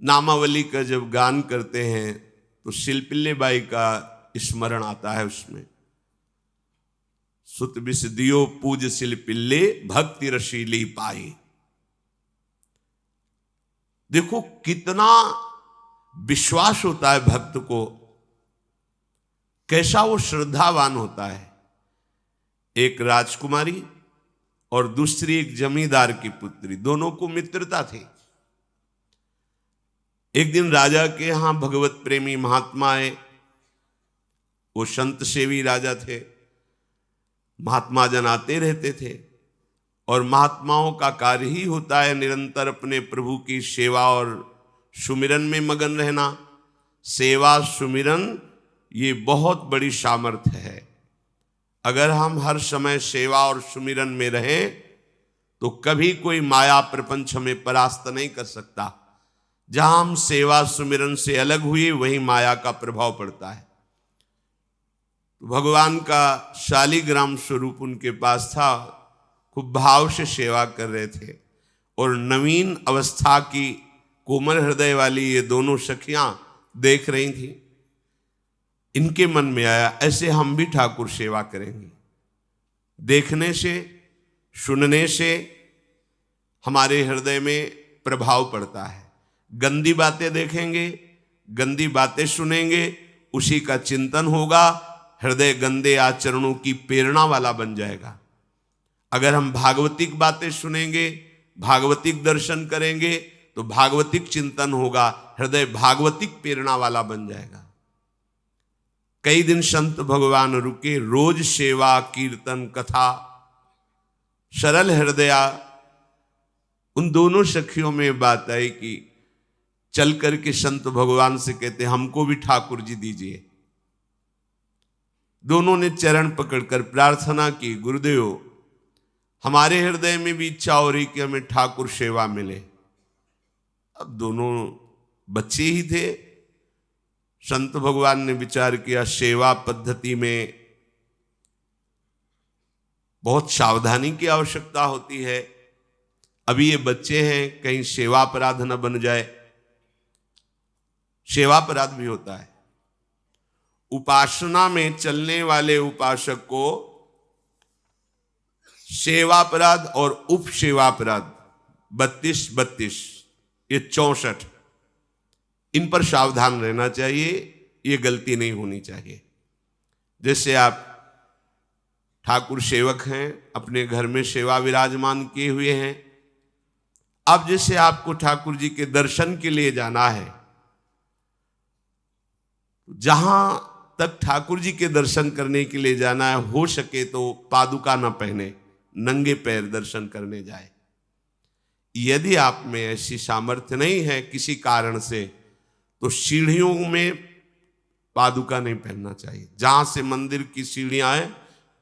नामावली का जब गान करते हैं तो शिल्पिल्ले बाई का स्मरण आता है उसमें। सुत बिस दियो पूज शिल्पिल्ले भक्ति रशीली पाई। देखो कितना विश्वास होता है भक्त को, कैसा वो श्रद्धावान होता है। एक राजकुमारी और दूसरी एक जमींदार की पुत्री, दोनों को मित्रता थी। एक दिन राजा के यहां भगवत प्रेमी महात्मा आए। वो संत सेवी राजा थे, महात्मा जन आते रहते थे और महात्माओं का कार्य ही होता है निरंतर अपने प्रभु की सेवा और सुमिरन में मगन रहना। सेवा सुमिरन ये बहुत बड़ी सामर्थ्य है। अगर हम हर समय सेवा और सुमिरन में रहें तो कभी कोई माया प्रपंच हमें परास्त नहीं कर सकता। जहां हम सेवा सुमिरन से अलग हुए वहीं माया का प्रभाव पड़ता है। तो भगवान का शालिग्राम स्वरूप उनके पास था, खूब भाव से सेवा कर रहे थे और नवीन अवस्था की कोमल हृदय वाली ये दोनों सखियां देख रही थी। इनके मन में आया ऐसे हम भी ठाकुर सेवा करेंगे। देखने से सुनने से हमारे हृदय में प्रभाव पड़ता है। गंदी बातें देखेंगे, गंदी बातें सुनेंगे, उसी का चिंतन होगा, हृदय गंदे आचरणों की प्रेरणा वाला बन जाएगा। अगर हम भागवतिक बातें सुनेंगे, भागवतिक दर्शन करेंगे तो भागवतिक चिंतन होगा, हृदय भागवतिक प्रेरणा वाला बन जाएगा। कई दिन संत भगवान रुके, रोज सेवा कीर्तन कथा, सरल हृदया। उन दोनों सखियों में बात आई कि चल करके संत भगवान से कहते हमको भी ठाकुर जी दीजिए। दोनों ने चरण पकड़कर प्रार्थना की, गुरुदेव हमारे हृदय में भी इच्छा हो रही कि हमें ठाकुर सेवा मिले। अब दोनों बच्चे ही थे। संत भगवान ने विचार किया सेवा पद्धति में बहुत सावधानी की आवश्यकता होती है। अभी ये बच्चे हैं, कहीं सेवा अपराध न बन जाए। सेवा अपराध भी होता है। उपासना में चलने वाले उपासक को सेवा अपराध और उप सेवा अपराध 32 ये 64, इन पर सावधान रहना चाहिए। ये गलती नहीं होनी चाहिए। जैसे आप ठाकुर सेवक हैं, अपने घर में सेवा विराजमान किए हुए हैं। अब जैसे आपको ठाकुर जी के दर्शन के लिए जाना है, जहां तक ठाकुर जी के दर्शन करने के लिए जाना है, हो सके तो पादुका न पहने, नंगे पैर दर्शन करने जाए। यदि आप में ऐसी सामर्थ्य नहीं है किसी कारण से, तो सीढ़ियों में पादुका नहीं पहनना चाहिए। जहां से मंदिर की सीढ़ियां हैं,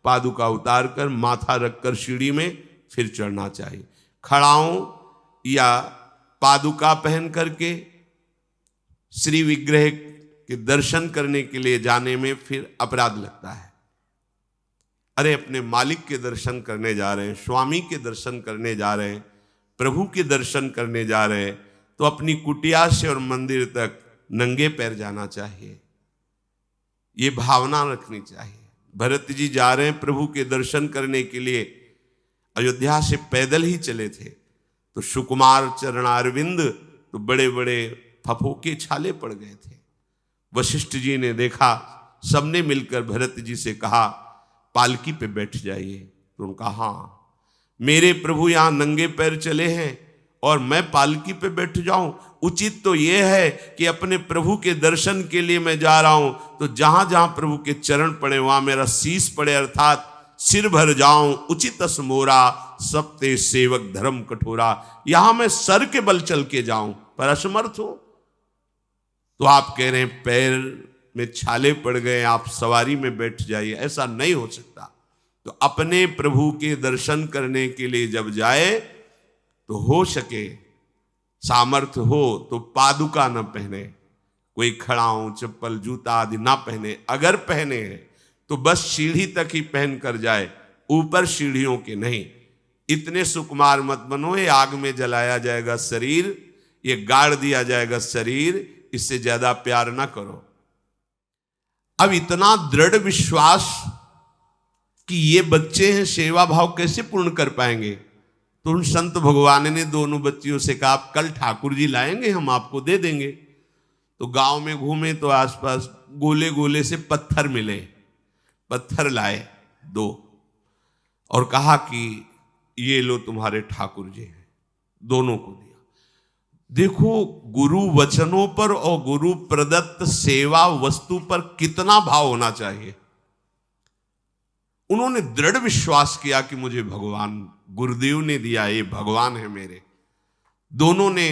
पादुका उतार कर माथा रखकर सीढ़ी में फिर चढ़ना चाहिए। खड़ाओं या पादुका पहन करके श्री विग्रह के दर्शन करने के लिए जाने में फिर अपराध लगता है। अरे अपने मालिक के दर्शन करने जा रहे हैं, स्वामी के दर्शन करने जा रहे हैं, प्रभु के दर्शन करने जा रहे हैं, तो अपनी कुटिया से और मंदिर तक नंगे पैर जाना चाहिए। ये भावना रखनी चाहिए। भरत जी जा रहे हैं प्रभु के दर्शन करने के लिए, अयोध्या से पैदल ही चले थे, तो सुकुमार चरणारविंद तो बड़े बड़े फफोके छाले पड़ गए थे। वशिष्ठ जी ने देखा, सबने मिलकर भरत जी से कहा पालकी पे बैठ जाइए। तो उन्होंने कहा हाँ, मेरे प्रभु यहाँ नंगे पैर चले हैं और मैं पालकी पे बैठ जाऊं? उचित तो यह है कि अपने प्रभु के दर्शन के लिए मैं जा रहा हूं, तो जहां जहां प्रभु के चरण पड़े वहां मेरा शीश पड़े, अर्थात सिर भर जाऊं। उचित मोरा सबते सेवक धर्म कठोरा। यहां मैं सर के बल चल के जाऊं पर असमर्थ हूं। तो आप कह रहे हैं पैर में छाले पड़ गए, आप सवारी में बैठ जाइए। ऐसा नहीं हो सकता। तो अपने प्रभु के दर्शन करने के लिए जब जाए तो हो सके, सामर्थ्य हो तो पादुका न पहने, कोई खड़ाऊं चप्पल जूता आदि ना पहने। अगर पहने हैं तो बस सीढ़ी तक ही पहन कर जाए, ऊपर सीढ़ियों के नहीं। इतने सुकुमार मत बनो, ये आग में जलाया जाएगा शरीर, ये गाड़ दिया जाएगा शरीर, इससे ज्यादा प्यार ना करो। अब इतना दृढ़ विश्वास कि ये बच्चे हैं, सेवा भाव कैसे पूर्ण कर पाएंगे? तो उन संत भगवान ने दोनों बच्चियों से कहा, आप कल ठाकुर जी लाएंगे, हम आपको दे देंगे। तो गांव में घूमे तो आसपास गोले गोले से पत्थर मिले, पत्थर लाए 2 और कहा कि ये लो तुम्हारे ठाकुर जी हैं। दोनों को दिया। देखो गुरु वचनों पर और गुरु प्रदत्त सेवा वस्तु पर कितना भाव होना चाहिए। उन्होंने दृढ़ विश्वास किया कि मुझे भगवान गुरुदेव ने दिया, ये भगवान है मेरे। दोनों ने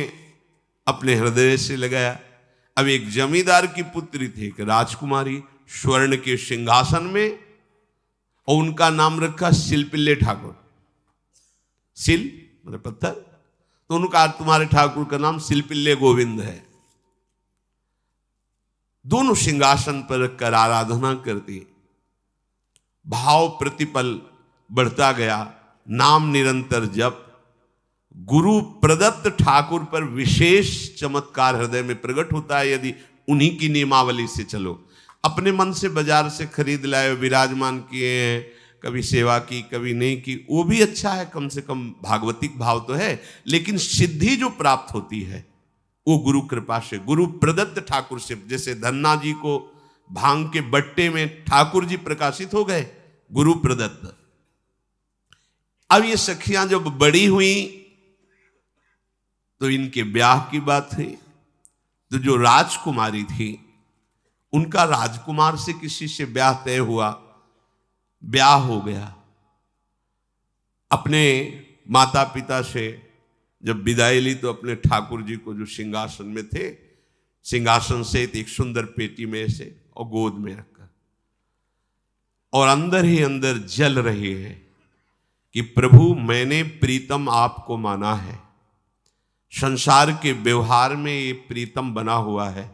अपने हृदय से लगाया। अब एक जमींदार की पुत्री थी, एक राजकुमारी, स्वर्ण के सिंहासन में, और उनका नाम रखा शिलपिल्ले ठाकुर। शिल मतलब पत्थर, तो उनका तुम्हारे ठाकुर का नाम शिलपिल्ले गोविंद है। दोनों सिंहासन पर रखकर आराधना करती। भाव प्रतिपल बढ़ता गया, नाम निरंतर जप। गुरु प्रदत्त ठाकुर पर विशेष चमत्कार हृदय में प्रकट होता है यदि उन्हीं की नियमावली से चलो। अपने मन से बाजार से खरीद लाए, विराजमान किए हैं, कभी सेवा की कभी नहीं की, वो भी अच्छा है, कम से कम भागवतिक भाव तो है। लेकिन सिद्धि जो प्राप्त होती है वो गुरु कृपा से, गुरु प्रदत्त ठाकुर से। जैसे धन्ना जी को भांग के बट्टे में ठाकुर जी प्रकाशित हो गए, गुरु प्रदत्त। अब ये सखियां जब बड़ी हुई तो इनके ब्याह की बात हुई। तो जो राजकुमारी थी उनका राजकुमार से किसी से ब्याह तय हुआ, ब्याह हो गया। अपने माता पिता से जब विदाई ली तो अपने ठाकुर जी को जो सिंहासन में थे, सिंहासन से एक सुंदर पेटी में से और गोद में रखकर, और अंदर ही अंदर जल रहे हैं कि प्रभु मैंने प्रीतम आपको माना है, संसार के व्यवहार में ये प्रीतम बना हुआ है,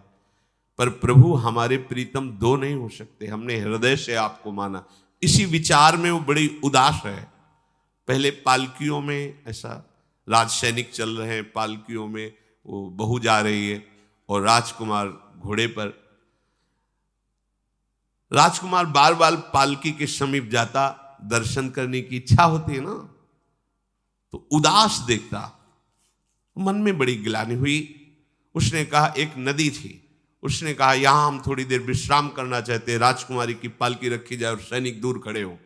पर प्रभु हमारे प्रीतम 2 नहीं हो सकते, हमने हृदय से आपको माना। इसी विचार में वो बड़ी उदास है। पहले पालकियों में ऐसा राज सैनिक चल रहे हैं, पालकियों में वो बहू जा रही है और राजकुमार घोड़े पर। राजकुमार बार बार पालकी के समीप जाता, दर्शन करने की इच्छा होती है ना, तो उदास देखता, मन में बड़ी गिलानी हुई। उसने कहा, एक नदी थी, उसने कहा यहां हम थोड़ी देर विश्राम करना चाहते हैं, राजकुमारी की पालकी रखी जाए और सैनिक दूर खड़े हो।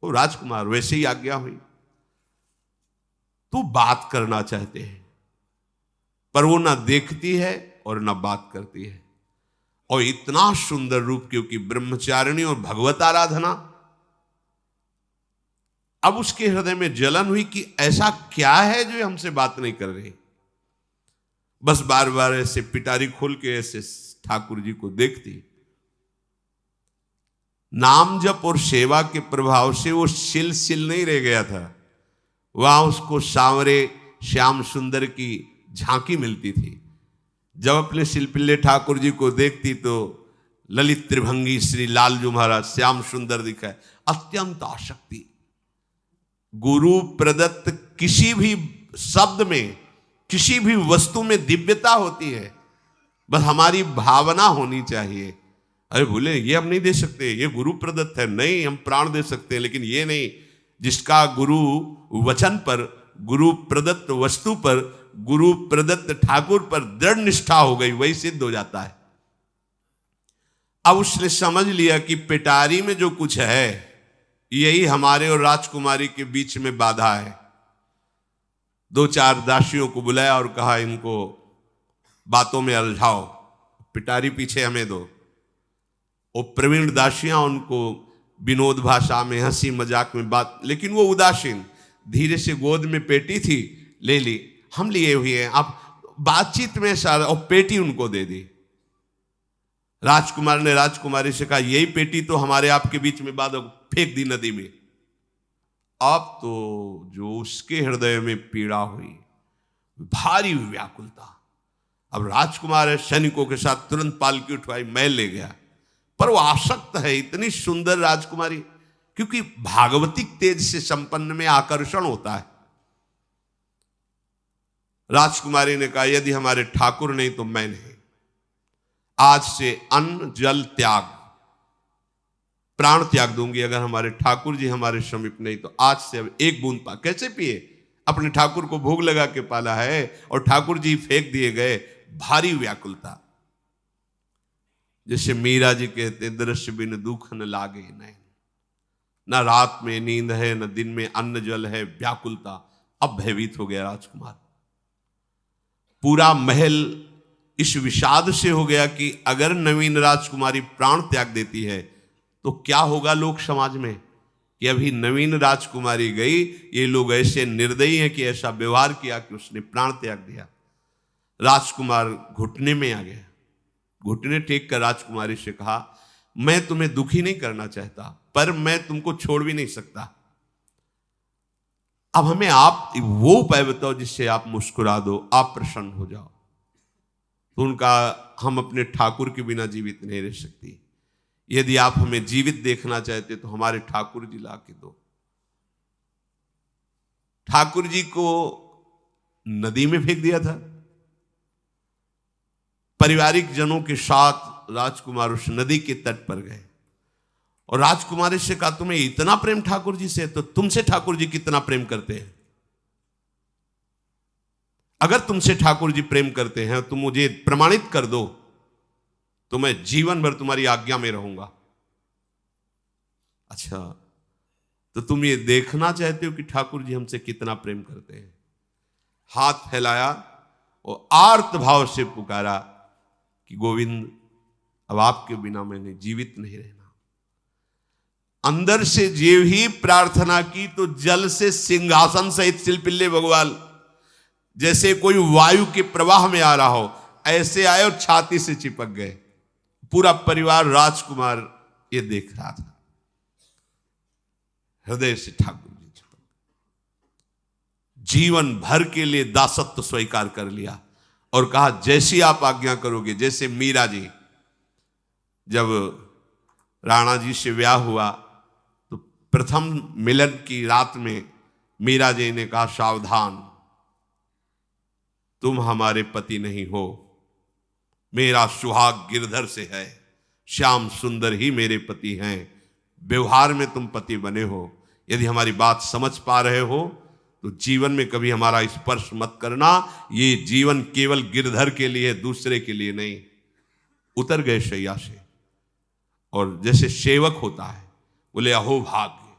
वो राजकुमार वैसे ही आज्ञा हुई। तो बात करना चाहते हैं पर वो ना देखती है और ना बात करती है। और इतना सुंदर रूप, क्योंकि ब्रह्मचारिणी और भगवत आराधना। अब उसके हृदय में जलन हुई कि ऐसा क्या है जो हमसे बात नहीं कर रही। बस बार बार ऐसे पिटारी खोल के ऐसे ठाकुर जी को देखती। नाम जप और सेवा के प्रभाव से वो सिल नहीं रह गया था, वहां उसको सांवरे श्याम सुंदर की झांकी मिलती थी। जब अपने शिलपिल्ले ठाकुर जी को देखती तो ललित त्रिभंगी श्री लाल जो महाराज श्याम सुंदर दिखाए, अत्यंत आसक्ति। गुरु प्रदत्त किसी भी शब्द में, किसी भी वस्तु में दिव्यता होती है, बस हमारी भावना होनी चाहिए। अरे बोले ये हम नहीं दे सकते, ये गुरु प्रदत्त है, नहीं हम प्राण दे सकते हैं, लेकिन ये नहीं। जिसका गुरु वचन पर, गुरु प्रदत्त वस्तु पर, गुरु प्रदत्त ठाकुर पर दृढ़ निष्ठा हो गई, वही सिद्ध हो जाता है। अब उसने समझ लिया कि पिटारी में जो कुछ है यही हमारे और राजकुमारी के बीच में बाधा है। 2-4 दासियों को बुलाया और कहा इनको बातों में उलझाओ, पिटारी पीछे हमें दो। वो प्रवीण दासियां उनको विनोद भाषा में, हंसी मजाक में बात, लेकिन वो उदासीन। धीरे से गोद में पेटी थी, ले ली, हम लिए हुए हैं, आप बातचीत में सारा, और पेटी उनको दे दी। राजकुमार ने राजकुमारी से कहा यही पेटी तो हमारे आपके बीच में बात, फेंक दी नदी में। अब तो जो उसके हृदय में पीड़ा हुई, भारी व्याकुलता। अब राजकुमार है, सैनिकों के साथ तुरंत पालकी उठवाई, महल ले गया। पर वो आसक्त है, इतनी सुंदर राजकुमारी, क्योंकि भागवतिक तेज से संपन्न में आकर्षण होता है। राजकुमारी ने कहा, यदि हमारे ठाकुर नहीं तो मैं नहीं। आज से अन्न जल त्याग, प्राण त्याग दूंगी अगर हमारे ठाकुर जी हमारे समीप नहीं तो। आज से अब एक बूंद पा कैसे पिए? अपने ठाकुर को भोग लगा के पाला है और ठाकुर जी फेंक दिए गए। भारी व्याकुलता, जैसे मीरा जी कहते, दृश्य बिन दुख न लागे नैन, न रात में नींद है न दिन में अन्न जल है, व्याकुलता। अब भयभीत हो गया राजकुमार। पूरा महल इस विषाद से हो गया कि अगर नवीन राजकुमारी प्राण त्याग देती है तो क्या होगा लोक समाज में, कि अभी नवीन राजकुमारी गई, ये लोग ऐसे निर्दयी हैं कि ऐसा व्यवहार किया कि उसने प्राण त्याग दिया। राजकुमार घुटने में आ गया। घुटने टेक कर राजकुमारी से कहा, मैं तुम्हें दुखी नहीं करना चाहता, पर मैं तुमको छोड़ भी नहीं सकता। अब हमें आप वो उपाय बताओ जिससे आप मुस्कुरा दो, आप प्रसन्न हो जाओ। तो उनका, हम अपने ठाकुर के बिना जीवित नहीं रह सकती। यदि आप हमें जीवित देखना चाहते तो हमारे ठाकुर जी ला के दो। ठाकुर जी को नदी में फेंक दिया था। पारिवारिक जनों के साथ राजकुमार उस नदी के तट पर गए और राजकुमारी से कहा, तुम्हें इतना प्रेम ठाकुर जी से, तो तुमसे ठाकुर जी कितना प्रेम करते हैं? अगर तुमसे ठाकुर जी प्रेम करते हैं तो मुझे प्रमाणित कर दो, तो मैं जीवन भर तुम्हारी आज्ञा में रहूंगा। अच्छा, तो तुम ये देखना चाहते हो कि ठाकुर जी हमसे कितना प्रेम करते हैं? हाथ फैलाया और आर्त भाव से पुकारा कि गोविंद, अब आपके बिना मैंने जीवित नहीं रहना। अंदर से जेव ही प्रार्थना की तो जल से सिंहासन सहित सिलपिल्ले भगवान जैसे कोई वायु के प्रवाह में आ रहा हो, ऐसे आए और छाती से चिपक गए। पूरा परिवार, राजकुमार ये देख रहा था। हृदय से ठाकुर जी चिपक, जीवन भर के लिए दासत्व स्वीकार कर लिया और कहा, जैसी आप आज्ञा करोगे। जैसे मीरा जी, जब राणा जी से ब्याह हुआ तो प्रथम मिलन की रात में मीरा जी ने कहा, सावधान, तुम हमारे पति नहीं हो, मेरा सुहाग गिरधर से है, श्याम सुंदर ही मेरे पति हैं। व्यवहार में तुम पति बने हो। यदि हमारी बात समझ पा रहे हो तो जीवन में कभी हमारा स्पर्श मत करना। ये जीवन केवल गिरधर के लिए, दूसरे के लिए नहीं। उतर गए शैया से और जैसे सेवक होता है, बोले, अहो भाग्य,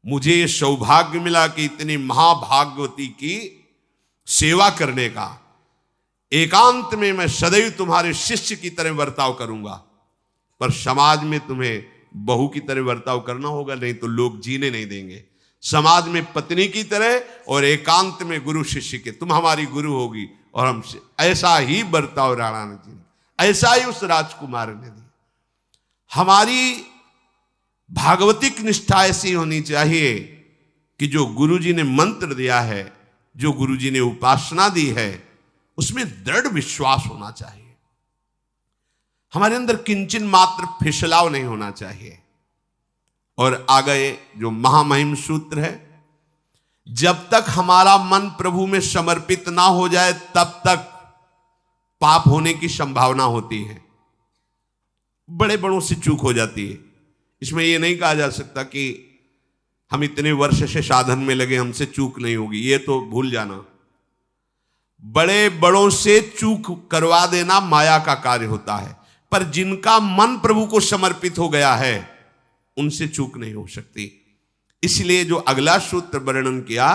मुझे ये सौभाग्य मिला कि इतनी महाभाग्यवती की सेवा करने का। एकांत में मैं सदैव तुम्हारे शिष्य की तरह बर्ताव करूंगा, पर समाज में तुम्हें बहू की तरह बर्ताव करना होगा, नहीं तो लोग जीने नहीं देंगे। समाज में पत्नी की तरह और एकांत में गुरु शिष्य के। तुम हमारी गुरु होगी और हमसे ऐसा ही बर्ताव राणा ने जी, ऐसा ही उस राजकुमार ने दी। हमारी भागवतिक निष्ठा ऐसी होनी चाहिए कि जो गुरु जी ने मंत्र दिया है, जो गुरु जी ने उपासना दी है, उसमें दृढ़ विश्वास होना चाहिए। हमारे अंदर किंचन मात्र फिसलाव नहीं होना चाहिए। और आ गए जो महामहिम सूत्र है, जब तक हमारा मन प्रभु में समर्पित ना हो जाए तब तक पाप होने की संभावना होती है। बड़े बड़ों से चूक हो जाती है। इसमें यह नहीं कहा जा सकता कि हम इतने वर्ष से साधन में लगे, हमसे चूक नहीं होगी, ये तो भूल जाना। बड़े बड़ों से चूक करवा देना माया का कार्य होता है, पर जिनका मन प्रभु को समर्पित हो गया है उनसे चूक नहीं हो सकती। इसलिए जो अगला सूत्र वर्णन किया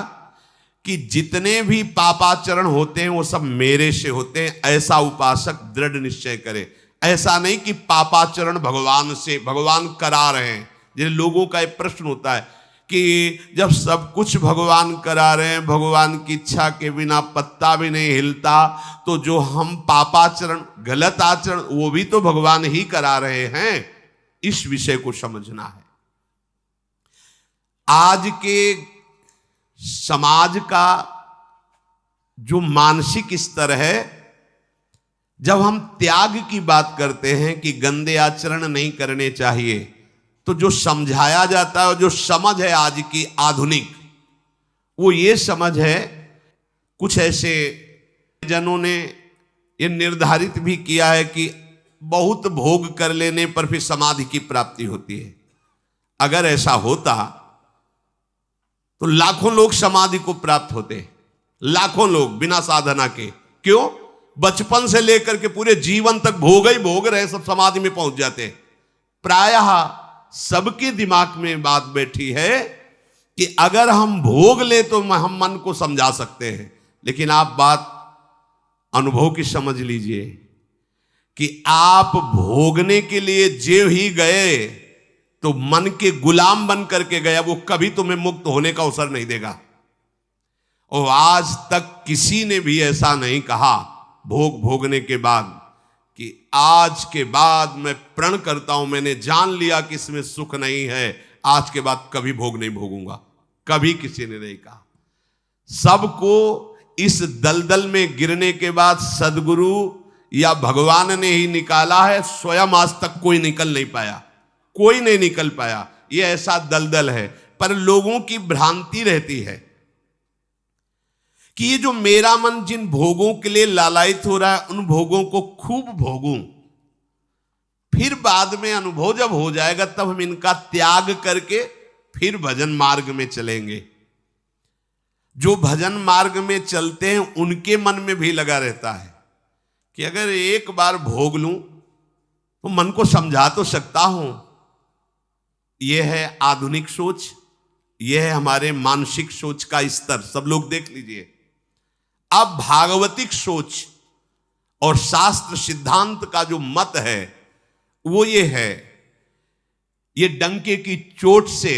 कि जितने भी पापाचरण होते हैं वो सब मेरे से होते हैं, ऐसा उपासक दृढ़ निश्चय करे। ऐसा नहीं कि पापाचरण भगवान से, भगवान करा रहे हैं। जिन लोगों का एक प्रश्न होता है कि जब सब कुछ भगवान करा रहे हैं, भगवान की इच्छा के बिना पत्ता भी नहीं हिलता, तो जो हम पापाचरण, गलत आचरण, वो भी तो भगवान ही करा रहे हैं। इस विषय को समझना है। आज के समाज का जो मानसिक स्तर है, जब हम त्याग की बात करते हैं कि गंदे आचरण नहीं करने चाहिए, तो जो समझाया जाता है और जो समझ है आज की आधुनिक, वो ये समझ है कुछ ऐसे जनों ने ये निर्धारित भी किया है कि बहुत भोग कर लेने पर फिर समाधि की प्राप्ति होती है। अगर ऐसा होता तो लाखों लोग समाधि को प्राप्त होते, लाखों लोग बिना साधना के। क्यों? बचपन से लेकर के पूरे जीवन तक भोग ही भोग रहे, सब समाधि में पहुंच जाते। प्रायः सबके दिमाग में बात बैठी है कि अगर हम भोग ले तो हम मन को समझा सकते हैं, लेकिन आप बात अनुभव की समझ लीजिए कि आप भोगने के लिए जो ही गए तो मन के गुलाम बन करके गया, वो कभी तुम्हें मुक्त होने का अवसर नहीं देगा। और आज तक किसी ने भी ऐसा नहीं कहा भोग भोगने के बाद कि आज के बाद मैं प्रण करता हूं, मैंने जान लिया कि इसमें सुख नहीं है, आज के बाद कभी भोग नहीं भोगूंगा। कभी किसी ने नहीं कहा। सबको इस दलदल में गिरने के बाद सदगुरु या भगवान ने ही निकाला है, स्वयं आज तक कोई निकल नहीं पाया, कोई नहीं निकल पाया। ये ऐसा दलदल है। पर लोगों की भ्रांति रहती है कि ये जो मेरा मन जिन भोगों के लिए लालायित हो रहा है, उन भोगों को खूब भोगूं, फिर बाद में अनुभव जब हो जाएगा तब हम इनका त्याग करके फिर भजन मार्ग में चलेंगे। जो भजन मार्ग में चलते हैं उनके मन में भी लगा रहता है कि अगर एक बार भोग लूं तो मन को समझा तो सकता हूं। यह है आधुनिक सोच, यह है हमारे मानसिक सोच का स्तर। सब लोग देख लीजिए। अब भागवतिक सोच और शास्त्र सिद्धांत का जो मत है वो ये है, ये डंके की चोट से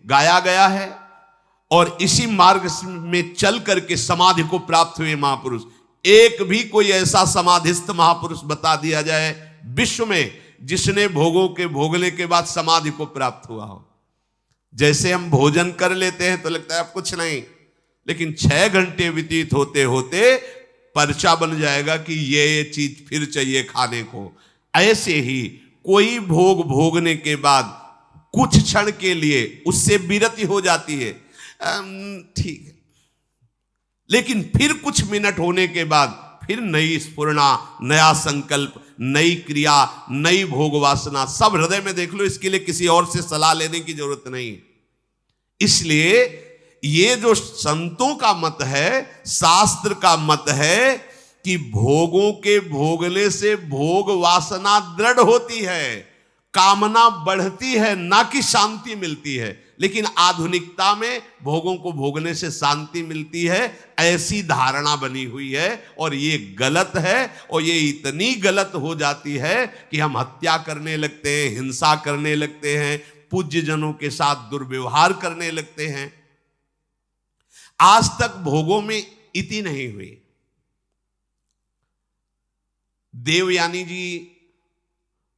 गाया गया है और इसी मार्ग में चल करके समाधि को प्राप्त हुए महापुरुष। एक भी कोई ऐसा समाधिस्थ महापुरुष बता दिया जाए विश्व में जिसने भोगों के भोगने के बाद समाधि को प्राप्त हुआ हो। जैसे हम भोजन कर लेते हैं तो लगता है अब कुछ नहीं, लेकिन 6 घंटे व्यतीत होते होते पर्चा बन जाएगा कि ये चीज फिर चाहिए खाने को। ऐसे ही कोई भोग भोगने के बाद कुछ क्षण के लिए उससे विरति हो जाती है, ठीक है, लेकिन फिर कुछ मिनट होने के बाद फिर नई स्फुरना, नया संकल्प, नई क्रिया, नई भोग वासना सब हृदय में देख लो। इसके लिए किसी और से सलाह लेने की जरूरत नहीं। इसलिए ये जो संतों का मत है, शास्त्र का मत है कि भोगों के भोगने से भोग वासना दृढ़ होती है, कामना बढ़ती है, ना कि शांति मिलती है। लेकिन आधुनिकता में भोगों को भोगने से शांति मिलती है, ऐसी धारणा बनी हुई है और ये गलत है। और ये इतनी गलत हो जाती है कि हम हत्या करने लगते हैं, हिंसा करने लगते हैं, पूज्य जनों के साथ दुर्व्यवहार करने लगते हैं। आज तक भोगों में इति नहीं हुई। देवयानी जी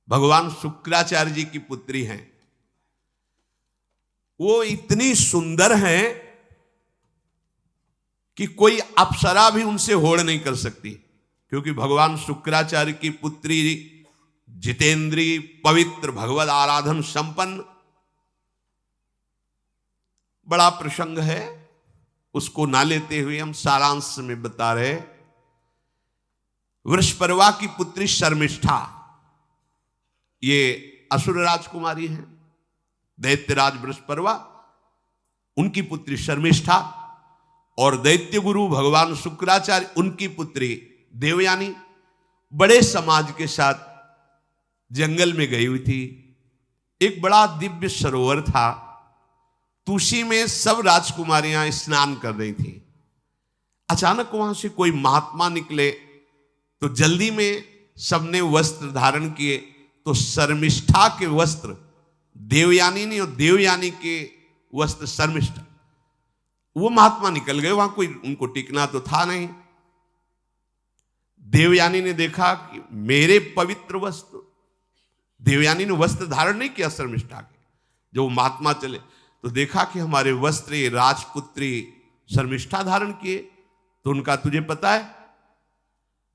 भगवान शुक्राचार्य जी की पुत्री हैं। वो इतनी सुंदर हैं कि कोई अप्सरा भी उनसे होड़ नहीं कर सकती, क्योंकि भगवान शुक्राचार्य की पुत्री जितेंद्री, पवित्र, भगवद आराधन संपन्न। बड़ा प्रसंग है, उसको ना लेते हुए हम सारांश में बता रहे। वृषपर्वा की पुत्री शर्मिष्ठा, ये असुर राजकुमारी है। दैत्यराज वृषपर्वा, उनकी पुत्री शर्मिष्ठा, और दैत्य गुरु भगवान शुक्राचार्य, उनकी पुत्री देवयानी बड़े समाज के साथ जंगल में गई हुई थी। एक बड़ा दिव्य सरोवर था, तुलसी में सब राजकुमारियां स्नान कर रही थी। अचानक वहां से कोई महात्मा निकले तो जल्दी में सबने वस्त्र धारण किए। तो शर्मिष्ठा के वस्त्र देवयानी ने और देवयानी के वस्त्र शर्मिष्ठा, वो महात्मा निकल गए। वहां कोई उनको टिकना तो था नहीं। देवयानी ने देखा कि मेरे पवित्र वस्त्र, देवयानी ने वस्त्र धारण नहीं किया शर्मिष्ठा के। जब वो महात्मा चले तो देखा कि हमारे वस्त्र ये राजपुत्री शर्मिष्ठा धारण किए। तो उनका, तुझे पता है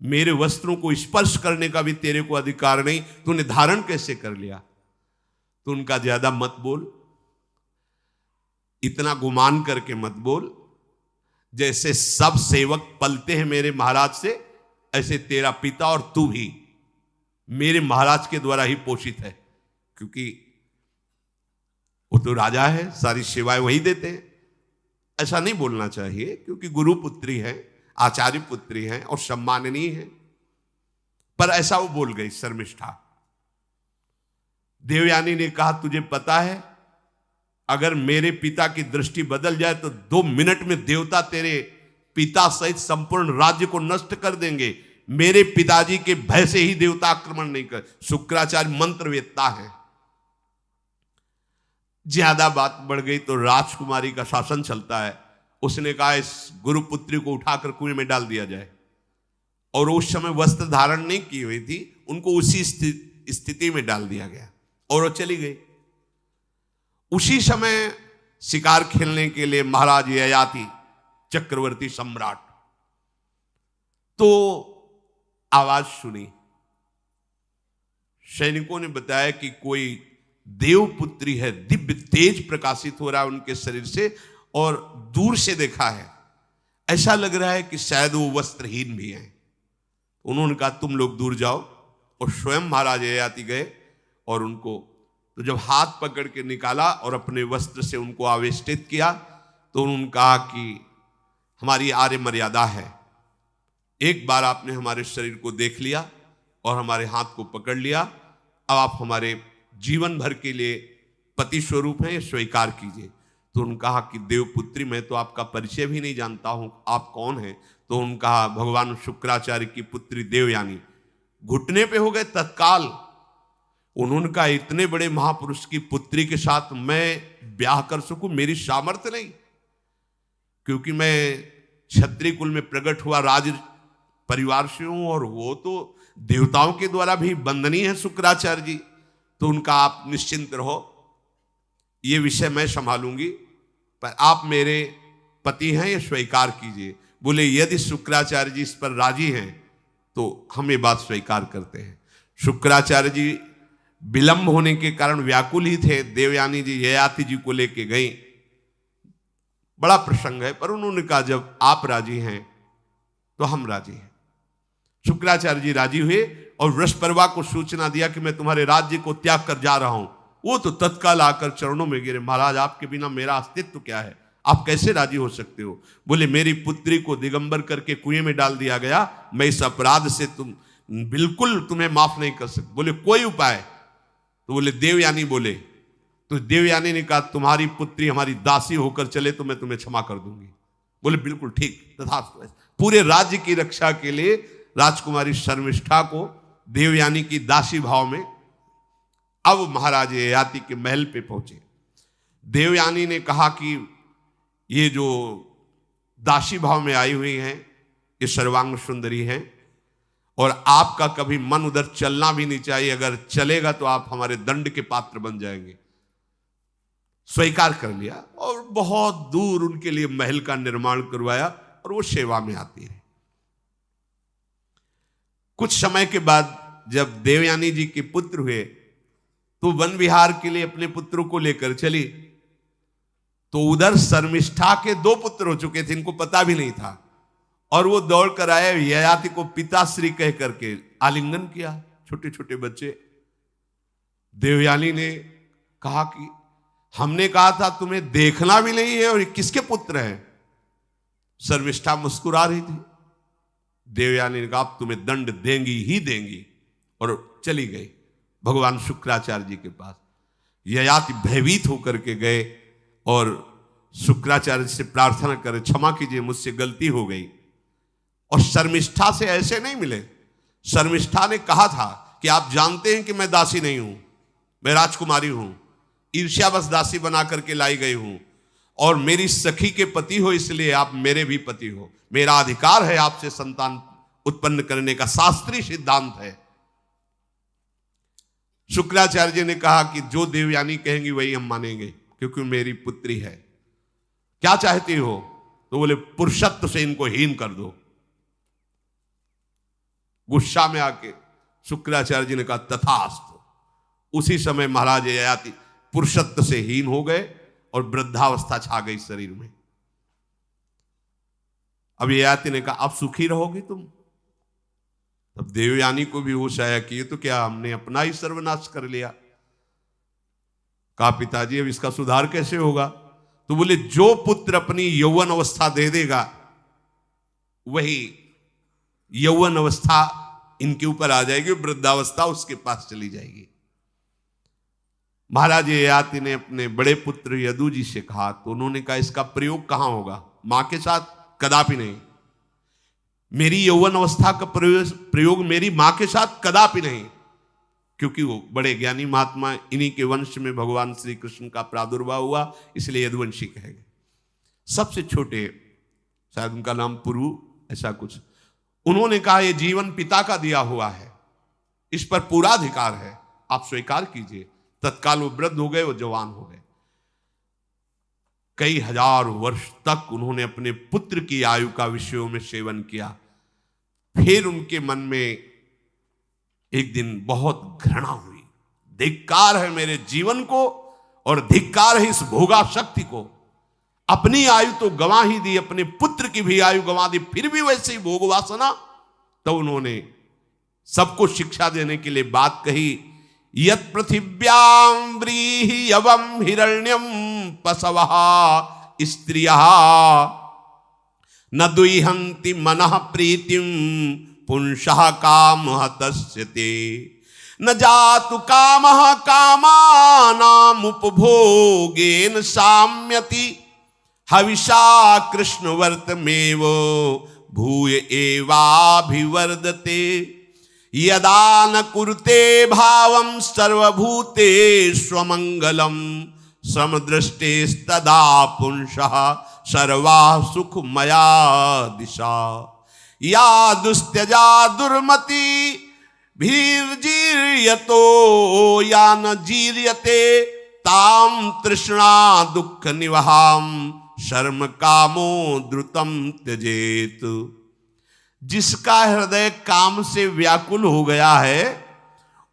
मेरे वस्त्रों को स्पर्श करने का भी तेरे को अधिकार नहीं, तूने धारण कैसे कर लिया? तो उनका, ज्यादा मत बोल, इतना गुमान करके मत बोल। जैसे सब सेवक पलते हैं मेरे महाराज से, ऐसे तेरा पिता और तू भी मेरे महाराज के द्वारा ही पोषित है, क्योंकि वो तो राजा है, सारी सेवाएं वही देते हैं। ऐसा नहीं बोलना चाहिए, क्योंकि गुरु पुत्री है, आचार्य पुत्री है और सम्माननीय है, पर ऐसा वो बोल गई शर्मिष्ठा। देवयानी ने कहा, तुझे पता है अगर मेरे पिता की दृष्टि बदल जाए तो 2 मिनट में देवता तेरे पिता सहित संपूर्ण राज्य को नष्ट कर देंगे। मेरे पिताजी के भय से ही देवता आक्रमण नहीं कर। शुक्राचार्य मंत्रवेत्ता है। ज्यादा बात बढ़ गई तो राजकुमारी का शासन चलता है। उसने कहा इस गुरुपुत्री को उठाकर कुएं में डाल दिया जाए, और उस समय वस्त्र धारण नहीं की हुई थी, उनको उसी स्थिति में डाल दिया गया और वो चली गई। उसी समय शिकार खेलने के लिए महाराज ययाति चक्रवर्ती सम्राट तो आवाज सुनी। सैनिकों ने बताया कि कोई देवपुत्री है, दिव्य तेज प्रकाशित हो रहा है उनके शरीर से, और दूर से देखा है ऐसा लग रहा है कि शायद वो वस्त्रहीन भी हैं। उन्होंने कहा तुम लोग दूर जाओ, और स्वयं महाराज ययाति गए और उनको तो जब हाथ पकड़ के निकाला और अपने वस्त्र से उनको आवेष्टित किया तो उन्होंने कहा कि हमारी आर्य मर्यादा है, एक बार आपने हमारे शरीर को देख लिया और हमारे हाथ को पकड़ लिया, अब आप हमारे जीवन भर के लिए पति स्वरूप हैं, स्वीकार कीजिए। तो उन्होंने कहा कि देवपुत्री मैं तो आपका परिचय भी नहीं जानता हूं, आप कौन हैं? तो उन्होंने कहा भगवान शुक्राचार्य की पुत्री देवयानी। घुटने पे हो गए तत्काल। उन्होंने कहा इतने बड़े महापुरुष की पुत्री के साथ मैं ब्याह कर सकूं, मेरी सामर्थ्य नहीं, क्योंकि मैं क्षत्रिय कुल में प्रकट हुआ राज परिवार से हूं, और वो तो देवताओं के द्वारा भी वंदनीय है शुक्राचार्य जी। तो उनका आप निश्चिंत रहो, ये विषय मैं संभालूंगी, पर आप मेरे पति हैं, ये स्वीकार कीजिए। बोले यदि शुक्राचार्य जी इस पर राजी हैं तो हम ये बात स्वीकार करते हैं। शुक्राचार्य जी विलंब होने के कारण व्याकुल ही थे। देवयानी जी ययाति जी को लेके गई। बड़ा प्रसंग है, पर उन्होंने कहा जब आप राजी हैं तो हम राजी हैं। शुक्राचार्य जी राजी हुए और वृषपर्वा को सूचना दिया कि मैं तुम्हारे राज्य को त्याग कर जा रहा हूं। वो तो तत्काल आकर चरणों में गिरे, महाराज आपके बिना मेरा अस्तित्व क्या है, आप कैसे राजी हो सकते हो? बोले मेरी पुत्री को दिगंबर करके कुएं में डाल दिया गया, मैं इस अपराध से बिल्कुल तुम्हें माफ नहीं कर सकता। बोले कोई उपाय? तो बोले देवयानी बोले। तो देवयानी ने कहा तुम्हारी पुत्री हमारी दासी होकर चले तो मैं तुम्हें क्षमा कर दूंगी। बोले बिल्कुल ठीक, तथास्तु। पूरे राज्य की रक्षा के लिए राजकुमारी शर्मिष्ठा को देवयानी की दासी भाव में अब महाराज ययाति के महल पे पहुंचे। देवयानी ने कहा कि ये जो दासी भाव में आई हुई हैं ये सर्वांग सुंदरी हैं, और आपका कभी मन उधर चलना भी नहीं चाहिए, अगर चलेगा तो आप हमारे दंड के पात्र बन जाएंगे। स्वीकार कर लिया और बहुत दूर उनके लिए महल का निर्माण करवाया और वो सेवा में आती रही। कुछ समय के बाद जब देवयानी जी के पुत्र हुए तो वन विहार के लिए अपने पुत्रों को लेकर चली, तो उधर शर्मिष्ठा के 2 पुत्र हो चुके थे, इनको पता भी नहीं था, और वो दौड़ कर आए, ययाति को पिताश्री कह करके आलिंगन किया। छोटे छोटे बच्चे। देवयानी ने कहा कि हमने कहा था तुम्हें देखना भी नहीं है, और ये किसके पुत्र हैं? शर्मिष्ठा मुस्कुरा रही थी। देवयानी ने कहा अब तुम्हें दंड देंगी ही देंगी, और चली गई भगवान शुक्राचार्य जी के पास। ययाति भयभीत होकर के गए और शुक्राचार्य से प्रार्थना करे क्षमा कीजिए मुझसे गलती हो गई। और शर्मिष्ठा से ऐसे नहीं मिले। शर्मिष्ठा ने कहा था कि आप जानते हैं कि मैं दासी नहीं हूं, मैं राजकुमारी हूं, ईर्ष्यावश दासी बना करके लाई गई हूं, और मेरी सखी के पति हो इसलिए आप मेरे भी पति हो, मेरा अधिकार है आपसे संतान उत्पन्न करने का, शास्त्रीय सिद्धांत है। शुक्राचार्य जी ने कहा कि जो देवयानी कहेंगी वही हम मानेंगे, क्योंकि मेरी पुत्री है। क्या चाहती हो? तो बोले पुरुषत्व से इनको हीन कर दो। गुस्सा में आके शुक्राचार्य जी ने कहा तथास्तु। उसी समय महाराज ययाति पुरुषत्व से हीन हो गए और वृद्धावस्था छा गई शरीर में। अब ययाति ने कहा अब सुखी रहोगे तुम। तब देवयानी को भी होश आया कि ये तो क्या हमने अपना ही सर्वनाश कर लिया। कहा पिताजी अब इसका सुधार कैसे होगा? तो बोले जो पुत्र अपनी यौवन अवस्था दे देगा वही यौवन अवस्था इनके ऊपर आ जाएगी, वृद्धावस्था उसके पास चली जाएगी। महाराज ययाति ने अपने बड़े पुत्र यदु जी से कहा, तो उन्होंने कहा इसका प्रयोग कहां होगा? मां के साथ कदापि नहीं। मेरी यौवन अवस्था का प्रयोग मेरी मां के साथ कदापि नहीं, क्योंकि वो बड़े ज्ञानी महात्मा, इन्हीं के वंश में भगवान श्री कृष्ण का प्रादुर्भाव हुआ, इसलिए यदुवंशी कहे गए। सबसे छोटे, शायद उनका नाम पुरु ऐसा कुछ, उन्होंने कहा ये जीवन पिता का दिया हुआ है, इस पर पूरा अधिकार है, आप स्वीकार कीजिए। तत्काल वो वृद्ध हो गए, वो जवान हो गए। कई हजार वर्ष तक उन्होंने अपने पुत्र की आयु का विषयों में सेवन किया। फिर उनके मन में एक दिन बहुत घृणा हुई, धिक्कार है मेरे जीवन को और धिक्कार है इस भोगा शक्ति को। अपनी आयु तो गंवा ही दी, अपने पुत्र की भी आयु गंवा दी, फिर भी वैसे ही भोग वासना। तो उन्होंने सबको शिक्षा देने के लिए बात कही, यत् पृथिव्यां व्रीहि यवं हिरण्यं पशवः स्त्रियः न दुह्यन्ति मनः प्रीतिं पुंसः कामः तस्यते न जातु कामः कामानाम् उपभोगेन साम्यति हविषा कृष्णवर्तमेव भूय एवाभिवर्धते यदा न कुरुते भावं सर्वभूतेष्वमङ्गलं समदृष्टेस्तदा पुंसः सर्वा सुखमया दिशा या दुस्त्यजा दुर्मति भीर्जीर्यतो या न जीर्यते ताम तृष्णा दुःख निवहाम शर्म कामो द्रुतम त्यजेत। जिसका हृदय काम से व्याकुल हो गया है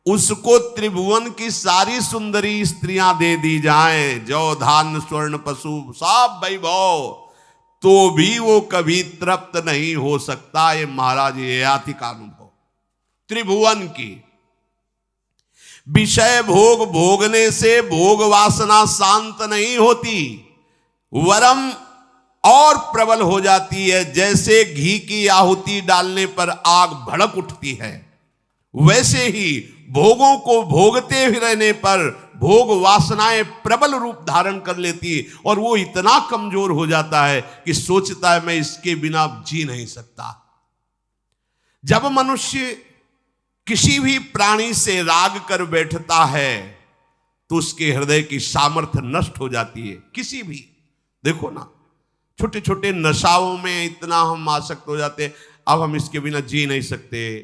उसको त्रिभुवन की सारी सुंदरी स्त्रियां दे दी जाएं, जौ धान स्वर्ण पशु सब वैभव, तो भी वो कभी तृप्त नहीं हो सकता। ये महाराज ययाति का अनुभव। त्रिभुवन की विषय भोग भोगने से भोग वासना शांत नहीं होती, वरम और प्रबल हो जाती है। जैसे घी की आहुति डालने पर आग भड़क उठती है, वैसे ही भोगों को भोगते ही रहने पर भोग वासनाएं प्रबल रूप धारण कर लेती है और वो इतना कमजोर हो जाता है कि सोचता है मैं इसके बिना जी नहीं सकता। जब मनुष्य किसी भी प्राणी से राग कर बैठता है तो उसके हृदय की सामर्थ्य नष्ट हो जाती है। किसी भी, देखो ना, छोटे छोटे नशाओं में इतना हम आसक्त हो जाते हैं, अब हम इसके बिना जी नहीं सकते।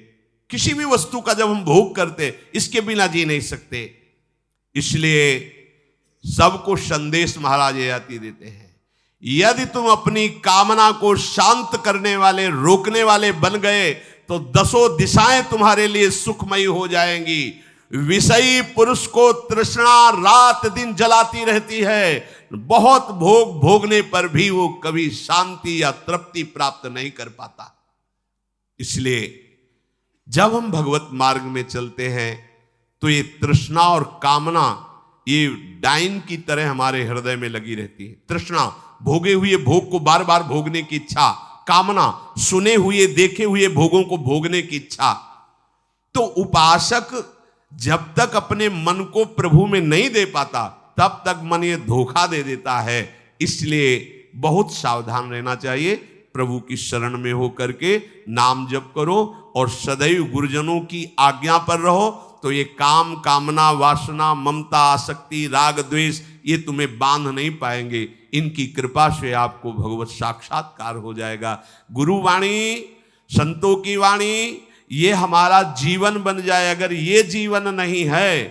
किसी भी वस्तु का जब हम भोग करते इसके बिना जी नहीं सकते। इसलिए सबको संदेश महाराज ययाति देते हैं, यदि तुम अपनी कामना को शांत करने वाले, रोकने वाले बन गए तो दसों दिशाएं तुम्हारे लिए सुखमयी हो जाएंगी। विषयी पुरुष को तृष्णा रात दिन जलाती रहती है, बहुत भोग भोगने पर भी वो कभी शांति या तृप्ति प्राप्त नहीं कर पाता। इसलिए जब हम भगवत मार्ग में चलते हैं तो ये तृष्णा और कामना ये डाइन की तरह हमारे हृदय में लगी रहती है। तृष्णा, भोगे हुए भोग को बार बार भोगने की इच्छा, कामना, सुने हुए देखे हुए भोगों को भोगने की इच्छा। तो उपासक जब तक अपने मन को प्रभु में नहीं दे पाता तब तक मन ये धोखा दे देता है। इसलिए बहुत सावधान रहना चाहिए। प्रभु की शरण में होकर के नाम जप करो और सदैव गुरुजनों की आज्ञा पर रहो, तो ये काम, कामना, वासना, ममता, आसक्ति, राग, द्वेष ये तुम्हें बांध नहीं पाएंगे। इनकी कृपा से आपको भगवत साक्षात्कार हो जाएगा। गुरु वाणी, संतों की वाणी ये हमारा जीवन बन जाए। अगर ये जीवन नहीं है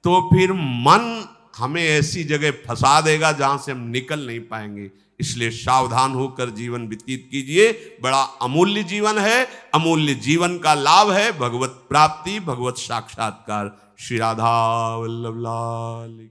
तो फिर मन हमें ऐसी जगह फंसा देगा जहां से हम निकल नहीं पाएंगे। इसलिए सावधान होकर जीवन व्यतीत कीजिए। बड़ा अमूल्य जीवन है, अमूल्य जीवन का लाभ है भगवत प्राप्ति, भगवत साक्षात्कार। श्री राधा वल्लभ लाल।